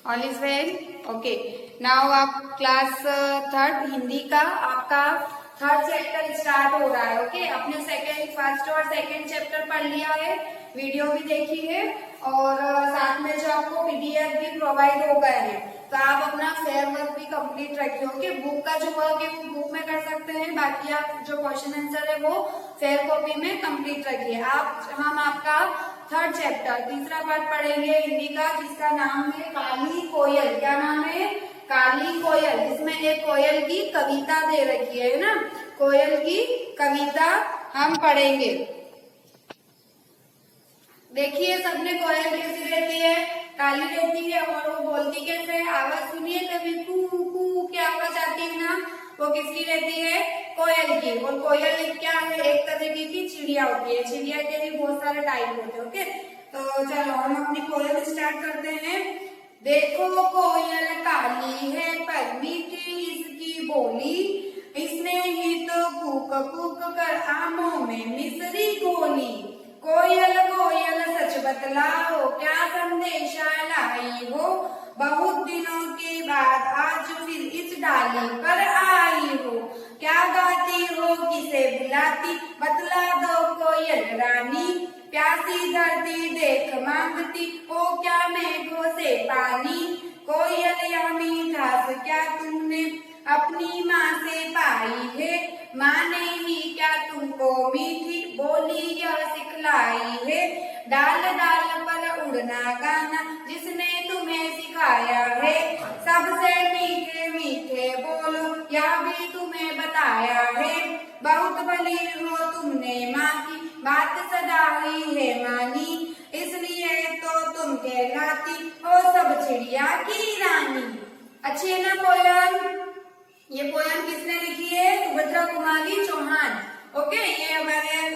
All is well. Okay, now आप class third Hindi का आपका थर्ड चैप्टर स्टार्ट हो रहा है। ओके, आपने फर्स्ट और सेकंड चैप्टर पढ़ लिया है, वीडियो भी देखी है और साथ में जो आपको पीडीएफ भी प्रोवाइड हो गया है, तो आप अपना फेयर वर्क भी कंप्लीट रखिए। ओके, बुक का जो वर्क है वो बुक में कर सकते हैं, बाकी आप जो क्वेश्चन आंसर है वो फेयर कॉपी में कंप्लीट रखिए। हम आपका थर्ड चैप्टर तीसरा पार्ट पढ़ेंगे हिंदी का, जिसका नाम है काली कोयल। क्या नाम है? काली कोयल। इसमें एक कोयल की कविता दे रखी है ना, कोयल की कविता हम पढ़ेंगे। देखिए सबने कोयल कैसी रहती है, काली रहती है और वो बोलती कैसे है? आवाज सुनिए कभी, कू कू की आवाज आती है ना, वो किसकी रहती है? कोयल की। और कोयल क्या है? एक तरीके की चिड़िया होती है। चिड़िया के भी बहुत सारे टाइप होते हैं। ओके, तो चलो हम अपनी कोयल स्टार्ट करते हैं। देखो कोयल काली है पर मीठी इसकी बोली, इसने ही तो कूक कूक कर आमों में मिसरी घोली। कोयल कोयल सच बतलाओ क्या संदेशा लाई हो, बहुत दिनों के बाद आज फिर इस डाली पर आई हो। क्या गाती हो किसे बुलाती, बतला दो कोयल रानी, प्यासी धरती देख मांगती हो क्या मेघों से पानी। कोयल यह मीठास क्या तुमने अपनी माँ से पाई है, माँ ने ही क्या तुमको मीठी बोली यह सिखलाई है। डाल डाल पर उड़ना गाना जिसने तुम्हें सिखाया है, सबसे मीठे मीठे बोलो यह भी तुम्हें बताया है। बहुत भली हो तुमने माँ की बात सदा ही है मानी, इसलिए तो तुम कहलाती हो सब चिड़िया की रानी। अच्छी है ना पोयम? ये पोयम किसने लिखी है? सुभद्रा कुमारी चौहान। ओके, ये हमारे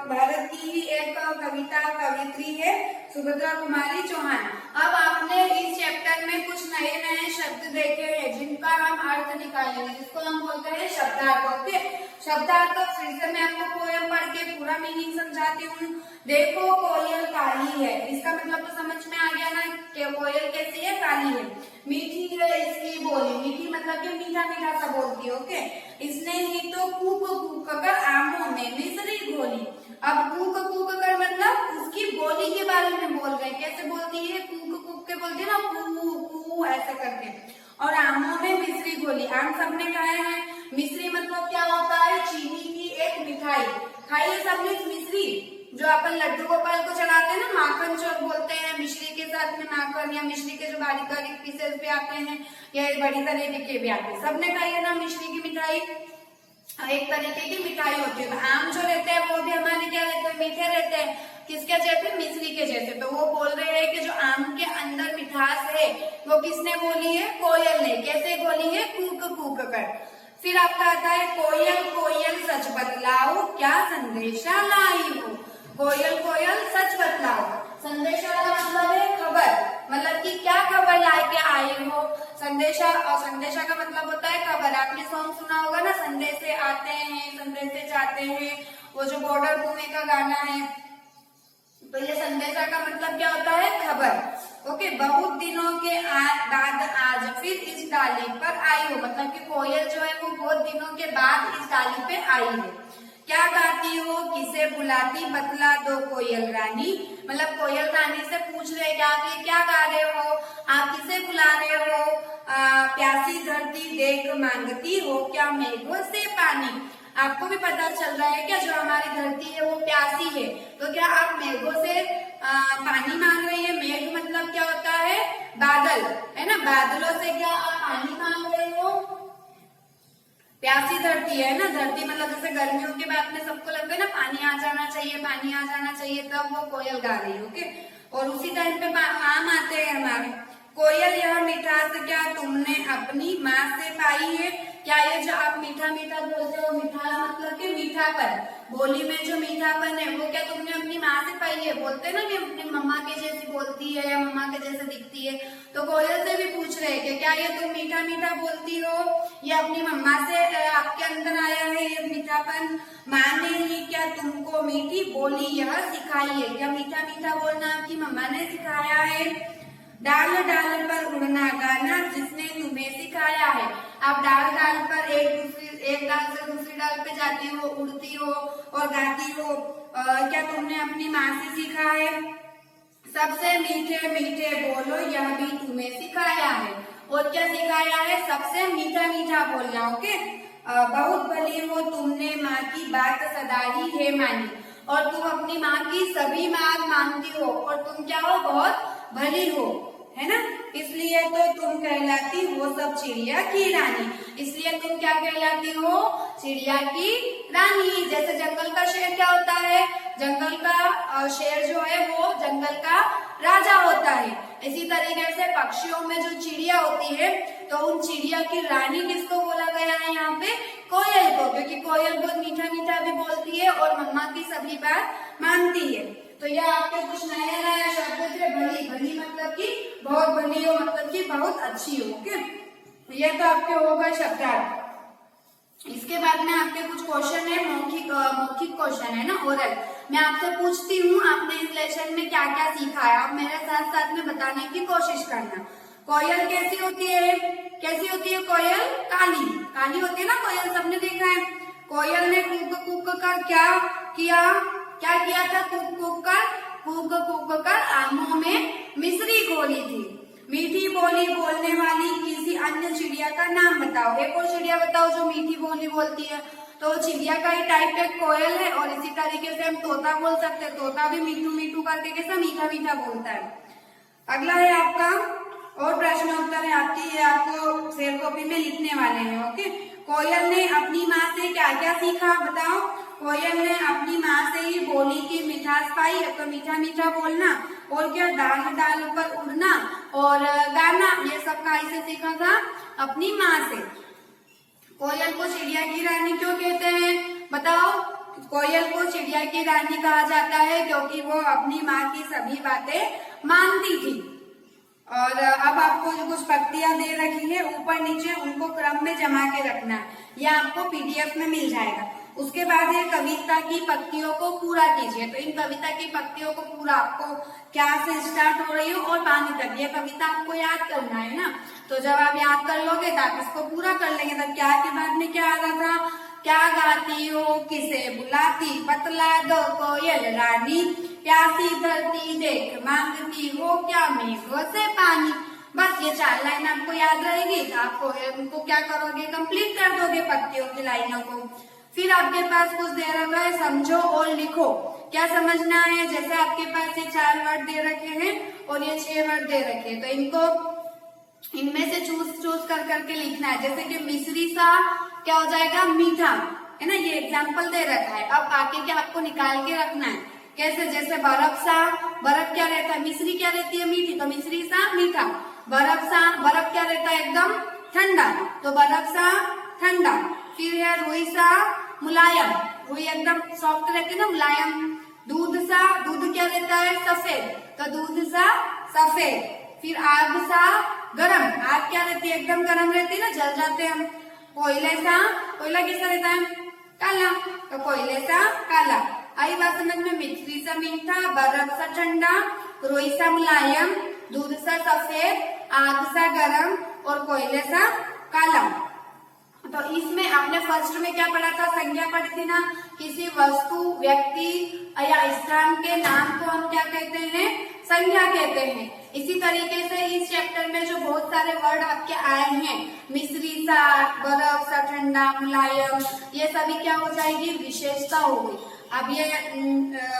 भारत की ही एक कवित्री है सुभद्रा कुमारी चौहान। अब आपने इस चैप्टर में कुछ नए नए शब्द देखे हैं जिनका हम अर्थ निकालेंगे, जिसको हम बोलते हैं शब्दार्थ। ओके, शब्दार्थ फिर से मैं आपको पोयम पढ़ के पूरा मीनिंग समझाती हूँ। देखो कोयल काली है, इसका मतलब तो समझ में आ गया ना कि कोयल कैसी है? काली है। मीठी है इसकी बोली, मीठी मतलब कि मीठा मीठा सा बोलती है। ओके, इसने ही तो कूक कूक कर आमों में मिसरी घोली। अब कूक कूक कर मतलब उसकी बोली के बारे में बोल रहे हैं। कैसे बोलती है? कूक कूक के बोलती है ना, कू कू ऐसे करके। और आमों में मिश्री घोली, आम सबने खाए हैं। मिश्री मतलब क्या होता है? चीनी की एक मिठाई। खाई है सबने मिश्री, जो अपन लड्डू गोपाल को चढ़ाते हैं ना, माखन चौक बोलते हैं। मिश्री के साथ में माखन या मिश्री के जो बारीक बारीक पीसेस भी आते हैं या बड़ी तरीके के भी आते हैं, सबने खाई है ना मिश्री की मिठाई। एक तरीके की मिठाई होती है। आम जो रहते हैं वो भी हमारे क्या रहते हैं? मीठे रहते हैं। किसके जैसे? मिश्री के जैसे। तो वो बोल रहे हैं कि जो आम के अंदर मिठास है वो किसने बोली है? कोयल ने। कैसे बोली है? कूक कूक कर। फिर आपका आता है कोयल कोयल सच बतलाओ क्या संदेशा लाई हो। कोयल कोयल सच बतलाओ, संदेशा का मतलब है खबर, मतलब कि क्या खबर लाके आई हो। संदेशा, और संदेशा का मतलब होता है खबर। आपने सॉन्ग सुना होगा ना, संदेशे आते हैं संदेशे जाते हैं, वो जो बॉर्डर मूवी का गाना है। तो ये संदेशा का मतलब क्या होता है? खबर। ओके, बहुत दिनों के बाद आज फिर इस डाली पर आई हो, मतलब कि कोयल जो है वो बहुत दिनों के बाद इस डाली पे आई है। क्या गाती हो किसे बुलाती, बतला दो कोयल रानी। मतलब कोयल रानी से पूछ रहे कि आप ये क्या गा रहे हो, आप किसे बुला रहे हो। प्यासी धरती देख मांगती हो क्या मेघों से पानी। आपको भी पता चल रहा है क्या जो हमारी धरती है वो प्यासी है, तो क्या आप मेघों से पानी मांग रही है? मेघ मतलब क्या होता है? बादल, है ना। बादलों से क्या आप पानी मांग रहे हो? प्यासी धरती है ना, धरती मतलब जैसे गर्मियों के बाद में सबको लगता है ना पानी आ जाना चाहिए, पानी आ जाना चाहिए, तब वो कोयल गा रही है। ओके, और उसी टाइम पे आम आते हैं हमारे। कोयल यह मिठास क्या तुमने अपनी माँ से पाई है। क्या ये जो आप मीठा मीठा बोलते हो, मीठा मतलब कि मीठापन, बोली में जो मीठापन है वो क्या तुमने अपनी माँ से पाई है? बोलते ना कि अपनी मम्मा के जैसी बोलती है या मम्मा के जैसे दिखती है, तो कोयल से भी पूछ रहे कि क्या ये तुम मीठा मीठा बोलती हो, ये अपनी मम्मा से आपके अंदर आया है ये मीठापन। माँ ने ही क्या तुमको मीठी बोली यह सिखाई है। क्या मीठा मीठा बोलना आपकी मम्मा ने सिखाया है? डाल डाल पर उड़ना गाना जिसने तुम्हें सिखाया है। आप डाल डाल पर एक डाल से दूसरी डाल पे जाती हो, उड़ती हो और गाती हो। क्या तुमने अपनी माँ से सीखा है? सबसे मीठे मीठे बोलो यह भी तुम्हें सिखाया है। और क्या सिखाया है? सबसे मीठा मीठा बोलना। ओके। बहुत भली हो तुमने माँ की बात सदा ही है मानी। और तुम अपनी माँ की सभी बात मानती हो और तुम क्या हो? बहुत भली हो, है ना। इसलिए तो तुम कहलाती हो सब चिड़िया की रानी। इसलिए तुम क्या कहलाती हो? चिड़िया की रानी। जैसे जंगल का शेर क्या होता है? जंगल का शेर जो है वो जंगल का राजा होता है। इसी तरीके से पक्षियों में जो चिड़िया होती है तो उन चिड़िया की रानी किसको बोला गया है यहाँ पे? कोयल को, क्योंकि कोयल बहुत मीठा मीठा भी बोलती है और मम्मा की सभी बात मानती है। तो यह आपके कुछ नए नए शब्द थे। भली, भली मतलब कि बहुत भली हो, मतलब कि बहुत अच्छी हो। ओके, ये तो आपके हो गए शब्दार्थ। इसके बाद में आपके कुछ क्वेश्चन है, मौखिक क्वेश्चन है ना, ओरल। मैं आपसे पूछती हूँ आपने इस लेसन में क्या क्या सीखा है, आप मेरे साथ साथ में बताने की कोशिश करना। कोयल कैसी होती है? कैसी होती है कोयल? काली, काली होती है ना कोयल, सबने देखा है। कोयल ने कूक कूक कर क्या किया? क्या किया था? कूक कूक कर आमों में मिश्री घोली थी। मीठी बोली बोलने वाली किसी अन्य चिड़िया का नाम बताओ। एक और चिड़िया बताओ जो मीठी बोली बोलती है। तो चिड़िया का ही टाइप एक कोयल है और इसी तरीके से हम तोता बोल सकते हैं। तोता भी मीठू मीठू करके कैसा मीठा मीठा बोलता है। अगला है आपका और प्रश्न उत्तर है आपकी, ये आपको शेयर कॉपी में लिखने वाले हैं। ओके। कोयल ने अपनी माँ से क्या क्या सीखा बताओ। कोयल ने अपनी माँ से ही बोली की मिठास पाई, तो मीठा मीठा बोलना, और क्या डाल डाल पर उड़ना और गाना, ये सब कहाँ से सीखा था? अपनी माँ से। कोयल को चिड़िया की रानी क्यों कहते हैं बताओ। कोयल को चिड़िया की रानी कहा जाता है क्योंकि वो अपनी माँ की सभी बातें मानती थी। और अब आपको जो कुछ पंक्तियां दे रखी है ऊपर नीचे, उनको क्रम में जमा के रखना है, यह आपको पीडीएफ में मिल जाएगा। उसके बाद ये कविता की पंक्तियों को पूरा कीजिए। तो इन कविता की पंक्तियों को पूरा आपको क्या से स्टार्ट हो रही हो और पानी तक, ये कविता आपको याद करना है ना। तो जब आप याद कर लोगे तो आप इसको पूरा कर लेंगे। तब क्या के बाद में क्या आ रहा था? क्या गाती हो, किसे बुलाती, बतला दो कोयल रानी, प्यासी धरती देख मांगती हो क्या मेघों से पानी। बस ये 4 लाइन आपको याद रहेगी तो आपको उनको क्या करोगे? कंप्लीट कर दोगे पंक्तियों की लाइनों को। फिर आपके पास कुछ दे रखा है, समझो और लिखो। क्या समझना है? जैसे आपके पास ये 4 वर्ड दे रखे हैं और ये 6 वर्ड दे रखे हैं, तो इनको इनमें से चूज कर करके लिखना है। जैसे कि मिश्री सा क्या हो जाएगा? मीठा, है ना। ये एग्जाम्पल दे रखा है। अब आगे क्या आपको निकाल के रखना है। कैसे? जैसे बर्फ सा, बर्फ क्या रहता है? मिश्री क्या रहती है? मीठी, तो मिश्री सा मीठा। बर्फ सा, बर्फ क्या रहता है? एकदम ठंडा, तो बर्फ सा ठंडा। फिर है रुई सा मुलायम, रुई एकदम सॉफ्ट रहती है ना, मुलायम। दूध सा, दूध क्या रहता है? सफेद, तो दूध सा सफेद। फिर आग सा गरम, आग क्या रहती है? एकदम गरम रहती है ना, जल जाते हैं हम। कोयले सा, कोयला कैसा रहता है? काला, तो कोयले सा काला। आई बात समझ में? मिश्री सा मीठा, बर्फ सा ठंडा, रुई सा मुलायम, दूध सा सफेद, आग सा गरम और कोयले सा काला। तो इसमें आपने फर्स्ट में क्या पढ़ा था? संज्ञा पढ़ी थी ना। किसी वस्तु, व्यक्ति या स्थान के नाम को हम क्या कहते हैं? संज्ञा कहते हैं। इसी तरीके से इस चैप्टर में जो बहुत सारे वर्ड आपके आए हैं, मिश्री सा, बर्फ सा ठंडा, मुलायम, ये सभी क्या हो जाएगी? विशेषता हो गई। अब ये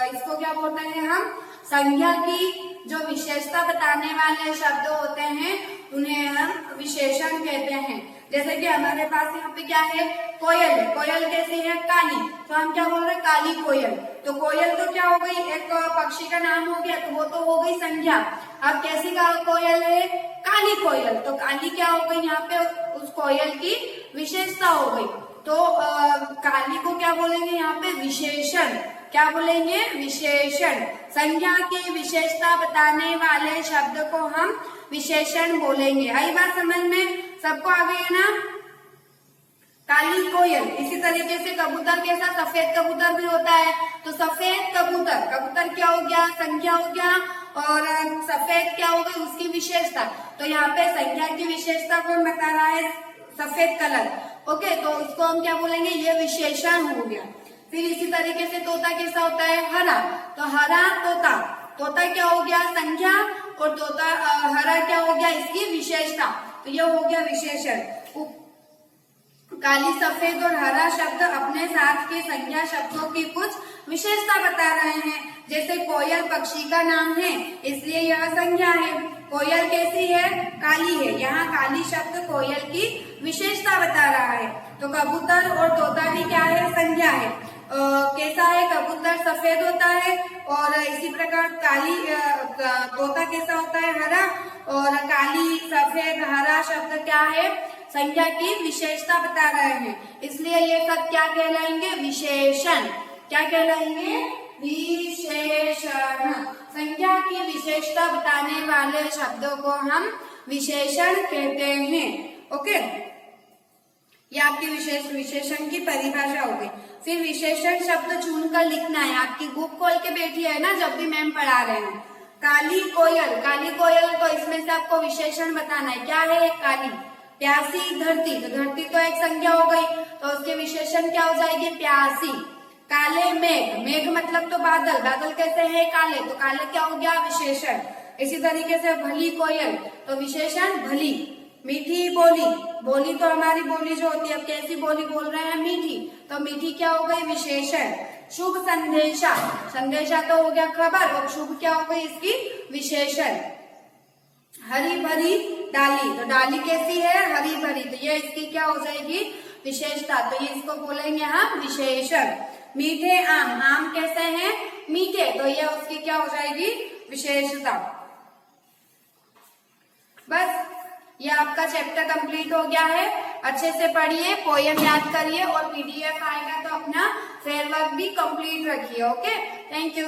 इसको क्या बोलते हैं हम? संज्ञा की जो विशेषता बताने वाले शब्द होते हैं उन्हें हम विशेषण कहते हैं। जैसे कि हमारे पास यहाँ पे क्या है? कोयल है। कोयल कैसी है? काली, तो हम क्या बोल रहे हैं? काली कोयल। तो कोयल तो क्या हो गई? एक पक्षी का नाम हो गया, तो वो तो हो गई संज्ञा। अब कैसी का कोयल है? काली कोयल, तो काली क्या हो गई? यहाँ पे उस कोयल की विशेषता हो गई। तो काली को क्या बोलेंगे यहाँ पे? विशेषण। क्या बोलेंगे? विशेषण। संज्ञा की विशेषता बताने वाले शब्द को हम विशेषण बोलेंगे। आई बात समझ में? सबको आ गई है ना? काली कोयल। इसी तरीके से कबूतर कैसा? सफेद कबूतर भी होता है, तो सफेद कबूतर, कबूतर क्या हो गया? संख्या हो गया और सफेद क्या हो गई उसकी विशेषता। तो यहाँ पे संख्या की विशेषता कौन बता रहा है, सफेद कलर। ओके, तो इसको हम क्या बोलेंगे, ये विशेषण हो गया। फिर इसी तरीके से तोता कैसा होता है, हरा। तो हरा तोता, तोता क्या हो गया, संख्या, और तोता हरा क्या हो गया, इसकी विशेषता। तो ये हो गया विशेषण। काली, सफेद और हरा शब्द अपने साथ के संख्या शब्दों की कुछ विशेषता बता रहे हैं। जैसे कोयल पक्षी का नाम है, इसलिए यह संख्या है। कोयल कैसी है, काली है। यहाँ काली शब्द कोयल की विशेषता बता रहा है। तो कबूतर और तोता भी क्या है, संख्या है। कैसा है, कबूतर सफेद होता है, और इसी प्रकार काली तोता कैसा होता है, हरा। और काली, सफेद, हरा शब्द क्या है, संख्या की विशेषता बता रहे हैं। इसलिए ये सब क्या कहलाएंगे, विशेषण। क्या कहलाएंगे, विशेषण। संख्या की विशेषता बताने वाले शब्दों को हम विशेषण कहते हैं। ओके, ये आपकी विशेषण की परिभाषा हो गई। फिर विशेषण शब्द चुनकर लिखना है। आपकी बुक खोल के बैठी है ना, जब भी मैम पढ़ा रहे हैं। काली कोयल, काली कोयल, तो इसमें से आपको विशेषण बताना है, क्या है, काली। प्यासी धरती, तो धरती तो एक संख्या हो गई, तो उसके विशेषण क्या हो जाएगी, प्यासी। काले मेघ, मेघ मतलब तो बादल, बादल कैसे है, काले, तो काले क्या हो गया, विशेषण। इसी तरीके से भली कोयल, तो विशेषण भली। मीठी बोली, बोली तो हमारी बोली जो होती है, अब कैसी बोली बोल रहे हैं, मीठी, तो मीठी क्या हो गई, विशेषण। शुभ संदेशा, संदेशा तो हो गया खबर, और शुभ क्या हो गई, इसकी विशेषण। हरी भरी डाली, तो डाली कैसी है, हरी भरी, तो ये इसकी क्या हो जाएगी, विशेषता। तो ये इसको बोलेंगे हम विशेषण। मीठे आम, आम कैसे हैं, मीठे, तो ये उसकी क्या हो जाएगी, विशेषता। बस ये आपका चैप्टर कंप्लीट हो गया है। अच्छे से पढ़िए, पोयम याद करिए, और पीडीएफ आएगा तो अपना फेयर वर्क भी कंप्लीट रखिए। Okay, thank you.